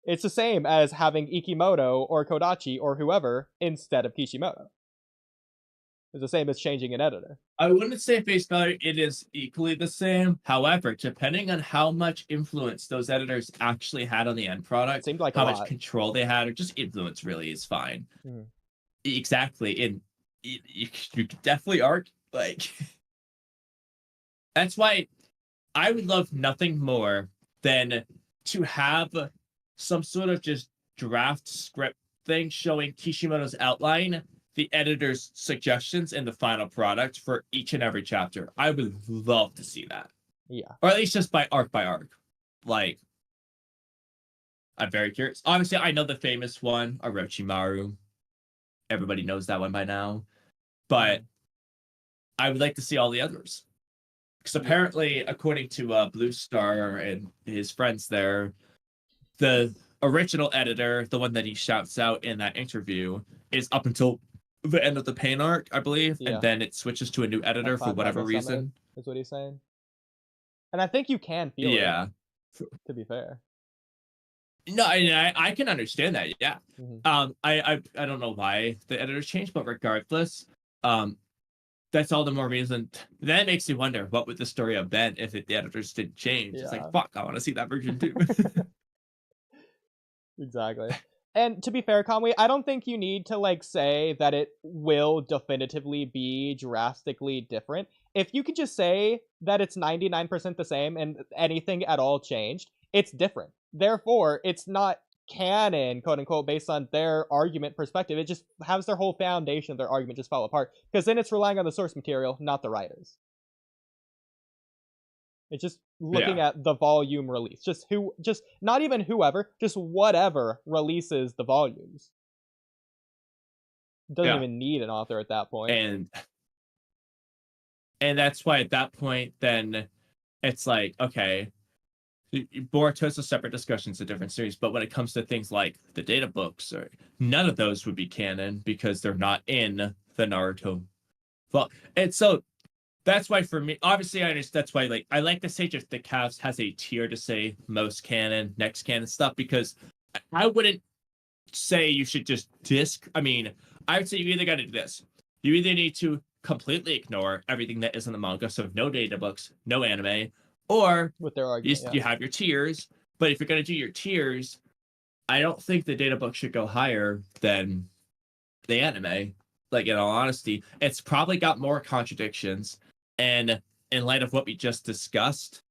[SPEAKER 2] It's the same as having Ikimoto or Kodachi or whoever instead of Kishimoto. It's the same as changing an editor.
[SPEAKER 3] I wouldn't say face value, it is equally the same. However, depending on how much influence those editors actually had on the end product,
[SPEAKER 2] Seemed like
[SPEAKER 3] how
[SPEAKER 2] a
[SPEAKER 3] much
[SPEAKER 2] lot.
[SPEAKER 3] control they had, or just influence really is fine.
[SPEAKER 2] Mhm.
[SPEAKER 3] Exactly. And you could definitely argue, like, that's why I would love nothing more than to have some sort of just draft script thing showing Kishimoto's outline, the editor's suggestions, and the final product for each and every chapter. I would love to see that.
[SPEAKER 2] Yeah.
[SPEAKER 3] Or at least just by arc by arc. Like, I'm very curious. Obviously, I know the famous one, Orochimaru. Everybody knows that one by now. But I would like to see all the others. Because apparently, according to Blue Star and his friends there, the original editor, the one that he shouts out in that interview, is up until the end of the pain arc, I believe,
[SPEAKER 2] Yeah.
[SPEAKER 3] and then it switches to a new editor for whatever reason.
[SPEAKER 2] Is what he's saying. And I think you can feel
[SPEAKER 3] Yeah.
[SPEAKER 2] it, to be fair.
[SPEAKER 3] No, I can understand that. Yeah.
[SPEAKER 2] Mhm.
[SPEAKER 3] I don't know why the editors changed, but regardless, that's all the more reason. That makes you wonder what would the story have been if the editors didn't change. It's like, fuck, I want to see that version too.
[SPEAKER 2] Exactly. And to be fair, Kamui, I don't think you need to like say that it will definitively be drastically different. If you could just say that it's 99% the same and anything at all changed, it's different. Therefore, it's not canon, quote unquote, based on their argument perspective. It just has their whole foundation of their argument just fall apart. Because then it's relying on the source material, not the writers. It's just looking at the volume release. Just not even whoever, just whatever releases the volumes. Doesn't
[SPEAKER 3] Yeah.
[SPEAKER 2] even need an author at that point.
[SPEAKER 3] And that's why at that point, then it's like, okay, Boruto's a separate discussion, it's a different series. But when it comes to things like the data books, or none of those would be canon because they're not in the Naruto. Well, and so that's why for me, obviously, I understand. That's why, like, I like the Sage of the Calves has a tier to say most canon, next canon stuff, because I wouldn't say you should just I mean, I would say you either got to do this. You either need to completely ignore everything that is in the manga, so no data books, no anime, or
[SPEAKER 2] With their argument,
[SPEAKER 3] you have your tiers. But if you're going to do your tiers, I don't think the data book should go higher than the anime. Like, in all honesty, it's probably got more contradictions. And in light of what we just discussed,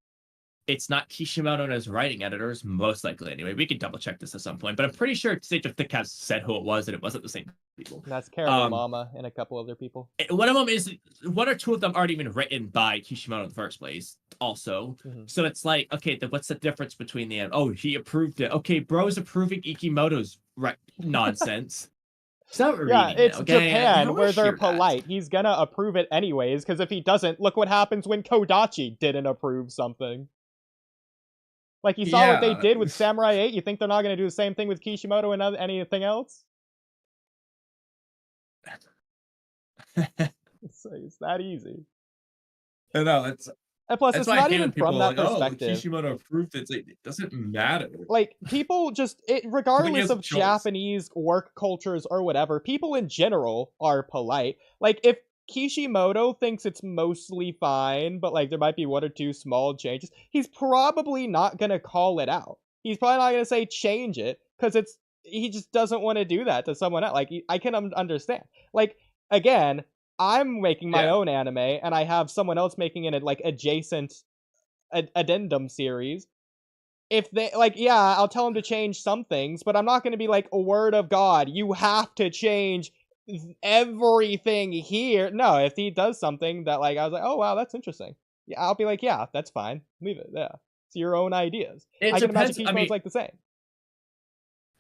[SPEAKER 3] it's not Kishimoto as writing editors, most likely anyway. We can double check this at some point, but I'm pretty sure Sage of Thick has said who it was, and it wasn't the same people.
[SPEAKER 2] And that's Caramel Mama and a couple other people.
[SPEAKER 3] One of them is, one or two of them aren't even written by Kishimoto in the first place, also. So it's like, okay, then what's the difference between the, oh, he approved it. Okay, bro's approving Ikimoto's nonsense. Stop reading
[SPEAKER 2] it's
[SPEAKER 3] it, okay?
[SPEAKER 2] Japan, where they're polite. He's gonna approve it anyways, because if he doesn't, look what happens when Kodachi didn't approve something. Like, you saw what they did with Samurai 8, you think they're not gonna do the same thing with Kishimoto and anything else? It's that easy.
[SPEAKER 3] No, it's...
[SPEAKER 2] And plus, it's not even from that perspective.
[SPEAKER 3] Oh, Kishimoto approved it. It's like, it doesn't matter.
[SPEAKER 2] Like, people just, regardless of Japanese work cultures or whatever, people in general are polite. Like, if Kishimoto thinks it's mostly fine, but like there might be one or two small changes, he's probably not gonna call it out. He's probably not gonna say change it, because he just doesn't want to do that to someone else. Like, I can understand. Like, again, I'm making my own anime, and I have someone else making an like adjacent addendum series. If they like, I'll tell them to change some things, but I'm not going to be like, a word of God, you have to change everything here. No, if he does something that like I was like, oh wow, that's interesting, I'll be like, yeah, that's fine, leave it. It's your own ideas. I can imagine Kishimoto's like the same.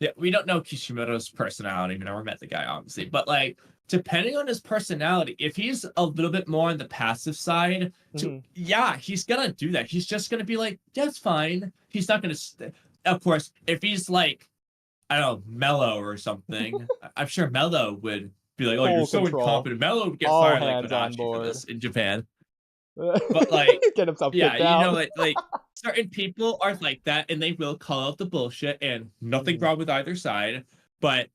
[SPEAKER 3] Yeah, we don't know Kishimoto's personality. We've never met the guy, obviously. But, like, depending on his personality, if he's a little bit more on the passive side, he's going to do that. He's just going to be like, that's fine. He's not going to... Of course, if he's, like, I don't know, Mello or something, I'm sure Mello would be like, oh, you're so incompetent. Mello would get fired like Kodachi for this in Japan. But, like,
[SPEAKER 2] get himself
[SPEAKER 3] down.
[SPEAKER 2] You know,
[SPEAKER 3] like certain people are like that, and they will call out the bullshit, and nothing wrong with either side. But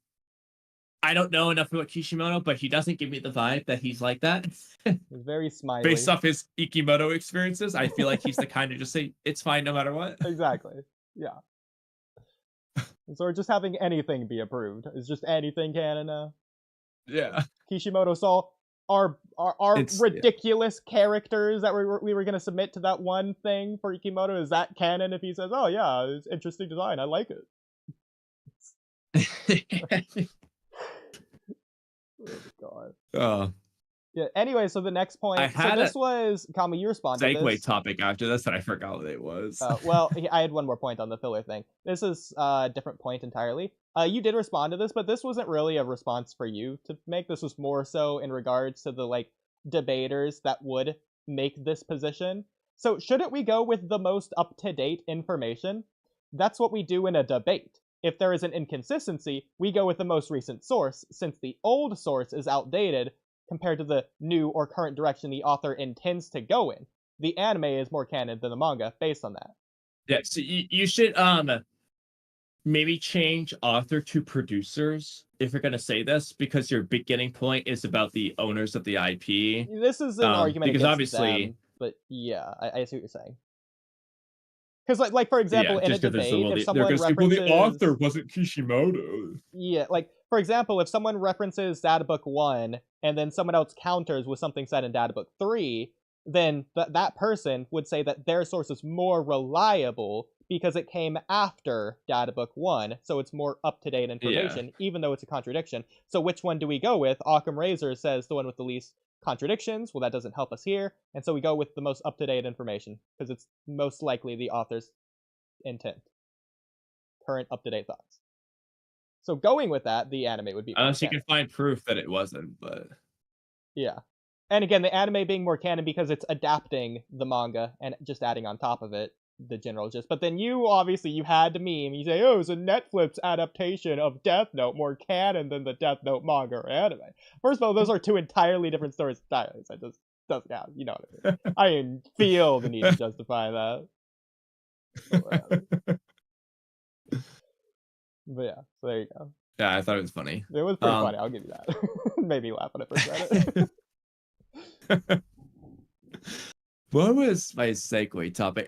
[SPEAKER 3] I don't know enough about Kishimoto, but he doesn't give me the vibe that he's like that.
[SPEAKER 2] He's very smiley.
[SPEAKER 3] Based off his Ikimoto experiences, I feel like he's the kind of just say, it's fine no matter what.
[SPEAKER 2] Exactly. Yeah. So we're just having anything be approved. It's just anything canon now.
[SPEAKER 3] Yeah.
[SPEAKER 2] Kishimoto saw our ridiculous characters that we were going to submit to that one thing for Ikimoto. Is that canon if he says, oh yeah, it's interesting design, I like it? Oh god. Yeah, anyway, so the next point, this was Kamui, you responded to this.
[SPEAKER 3] Topic after this that I forgot what it was.
[SPEAKER 2] Well, I had one more point on the filler thing. This is a different point entirely. You did respond to this, but this wasn't really a response for you to make. This was more so in regards to the like debaters that would make this position. So shouldn't we go with the most up-to-date information? That's what we do in a debate. If there is an inconsistency, we go with the most recent source, since the old source is outdated compared to the new or current direction the author intends to go in. The anime is more canon than the manga based on that.
[SPEAKER 3] Yeah, so you should maybe change author to producers if you're going to say this, because your beginning point is about the owners of the IP.
[SPEAKER 2] This is an argument
[SPEAKER 3] because
[SPEAKER 2] against
[SPEAKER 3] obviously
[SPEAKER 2] them, but yeah, I see what you're saying. Because, like, for example, in a debate, if someone references...
[SPEAKER 3] the author wasn't Kishimoto.
[SPEAKER 2] Yeah, like, for example, if someone references Databook 1, and then someone else counters with something said in Databook 3, then that person would say that their source is more reliable because it came after Databook 1, so it's more up-to-date information, even though it's a contradiction. So which one do we go with? Occam Razor says the one with the least contradictions. Well, that doesn't help us here, and so we go with the most up-to-date information because it's most likely the author's intent. Current up-to-date thoughts. So going with that, the anime would be more
[SPEAKER 3] Unless you
[SPEAKER 2] canon.
[SPEAKER 3] can find proof that it wasn't, but
[SPEAKER 2] Yeah. And again, the anime being more canon because it's adapting the manga and just adding on top of it the general gist. But then you had to meme. You say, "Oh, it's a Netflix adaptation of Death Note, more canon than the Death Note manga or anime." First of all, those are two entirely different stories entirely. So it just doesn't count. You know what I mean? I didn't feel the need to justify that. But yeah, so there you go.
[SPEAKER 3] yeah, I thought it was funny.
[SPEAKER 2] It was pretty funny. I'll give you that. Made me laugh when I first read it.
[SPEAKER 3] What was my segue topic?